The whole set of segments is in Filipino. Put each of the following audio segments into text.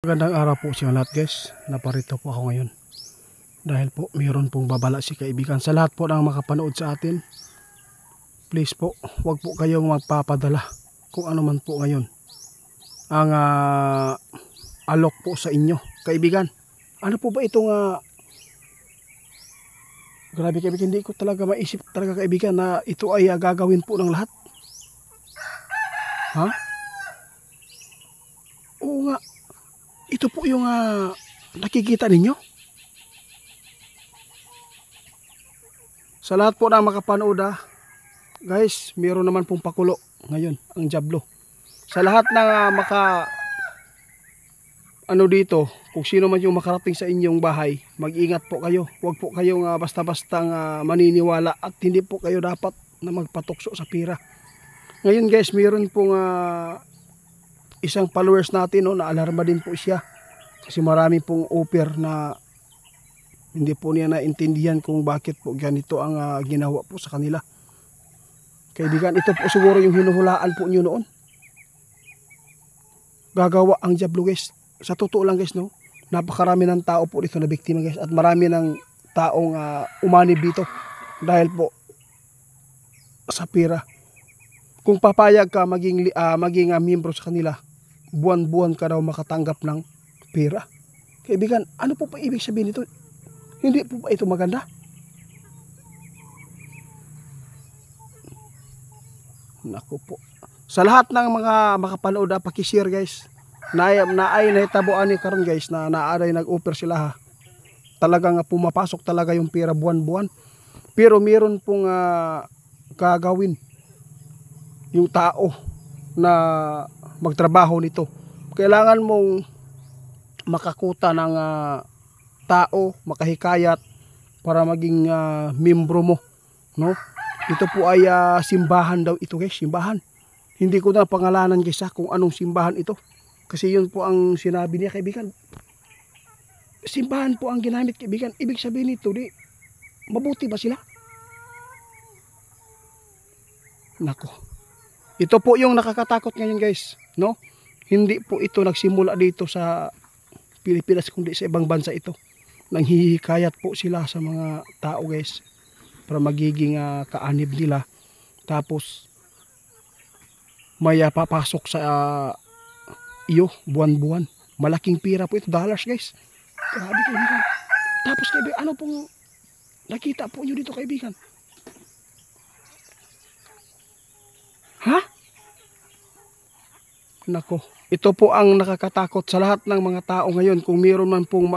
Magandang araw po sa lahat guys. Naparito po ako ngayon. Dahil po mayroon pong babala si kaibigan. Sa lahat po ng makapanood sa atin, please po, huwag po kayong magpapadala kung ano man po ngayon ang alok po sa inyo. Kaibigan, ano po ba itong grabe kaibigan, hindi ko talaga maisip talaga kaibigan na ito ay gagawin po ng lahat. Ha? Oo nga. Ito po yung nakikita ninyo. Sa lahat po na makapanood guys, meron naman pong pakulo ngayon ang Diablo. Sa lahat ng dito, kung sino man yung makarating sa inyong bahay, mag-ingat po kayo. Huwag po kayong basta-basta maniniwala at hindi po kayo dapat na magpatukso sa pira. Ngayon guys, meron pong isang followers natin, na alarma din po siya kasi marami pong offer na hindi po niya naintindihan kung bakit po ganito ang ginawa po sa kanila. Kaibigan, ito po siguro yung hinuhulaan po nyo noon. Gagawa ang Diablo guys. Sa totoo lang guys, napakarami ng tao po dito na biktima guys, at marami ng taong umanib dito dahil po sa pira. Kung papayag ka maging miyembro sa kanila, buwan-buwan ka daw makatanggap ng pera. Kaibigan, ano po pa ibig sabihin nito? Hindi po ba ito maganda? Naku po. Sa lahat ng mga makapanood, pakishare guys. Naay nahitabuan ni karon guys na naaray nag-offer sila Talagang pumapasok talaga yung pera buwan-buwan. Pero meron pong gagawin yung tao na magtrabaho nito. Kailangan mong makakuta ng tao, makahikayat para maging membro mo, no? Ito po ay simbahan daw ito guys, simbahan. Hindi ko na pangalanan guys kung anong simbahan ito. Kasi yun po ang sinabi niya kaibigan. Simbahan po ang ginamit kaibigan. Ibig sabihin nito, mabuti ba sila? Nako. Ito po yung nakakatakot ngayon guys, no? Hindi po ito nagsimula dito sa Pilipinas kundi sa ibang bansa ito. Nanghihikayat po sila sa mga tao guys para magiging kaanib nila. Tapos may papasok sa iyo buwan-buwan. Malaking pira po ito, dollars guys. Grabe kaibigan. Tapos kaibigan, ano pong nakita po nyo dito kaibigan? Ha? Nako, ito po ang nakakatakot sa lahat ng mga tao ngayon. Kung mayroon man pong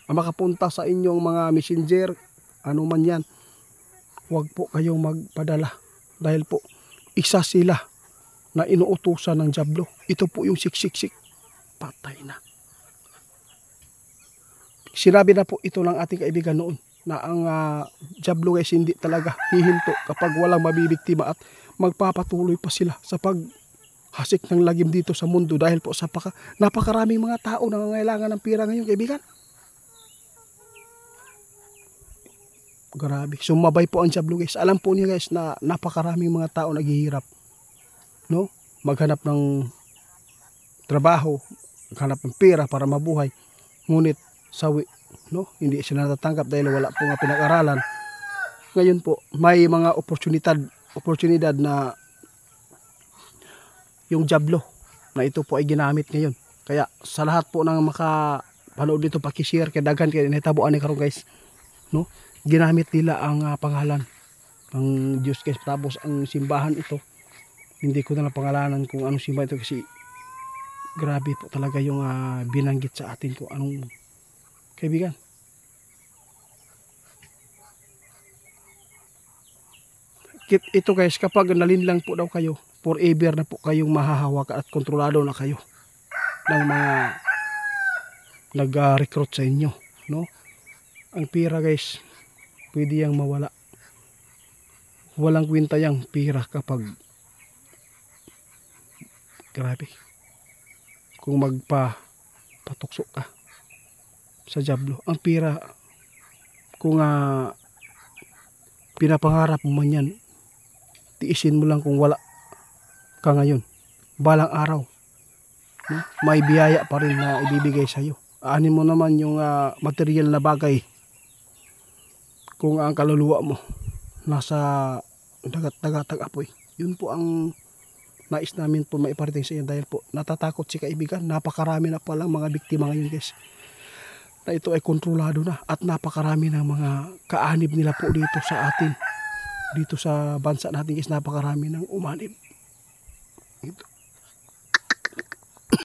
makapunta sa inyong mga messenger, ano man yan, huwag po kayong magpadala. Dahil po, isa sila na inuutusan ng Diablo. Ito po yung siksik-sik. Patay na. Sinabi na po ito ng ating kaibigan noon na ang Diablo guys hindi talaga hihinto kapag walang mabibiktima at magpapatuloy pa sila sa paghasik ng lagim dito sa mundo dahil po sa napakaraming mga tao na nangangailangan ng pira ngayon kaibigan. Grabe, sumabay po ang Diablo guys. Alam po niyo guys na napakaraming mga tao naghihirap, no? Maghanap ng trabaho, maghanap ng pera para mabuhay. Ngunit sawi, no? Hindi sila natatanggap dahil wala po nga pinag-aralan. Ngayon po, may mga oportunidad na yung Diablo na ito po ay ginamit ngayon. Kaya sa lahat po ng makapanood dito, pakishare, kaya daghan kayo nahitabuan ni karon guys, no? Ginamit nila ang pangalan ng Diyos guys. Tapos ang simbahan ito, hindi ko na pangalanan kung anong simbahan ito kasi grabe po talaga yung binanggit sa atin kung anong kaibigan. Ito guys, kapag nalinlang po daw kayo, forever na po kayong mahahawak at kontrolado na kayo ng mga nag-recruit sa inyo, no? Ang pira guys, pwede yang mawala. Walang kwenta yang pira kapag grabe. Kung magpatukso ka sa Diablo, ang pira kung pinapangarap mo man yan, tiisin mo lang kung wala ka ngayon. Balang araw no? May biyaya pa rin na ibibigay sa iyo. Aanin mo naman yung material na bagay kung ang kaluluwa mo nasa dagat-dagatang apoy. Yun po ang nais namin po maiparating sa inyo dahil po natatakot si kaibigan. Napakarami na palang mga biktima ngayon guys. Na ito ay kontrolado na at napakarami ng mga kaanib nila po dito sa atin. Dito sa bansa natin guys, napakarami ng umanib. Ito.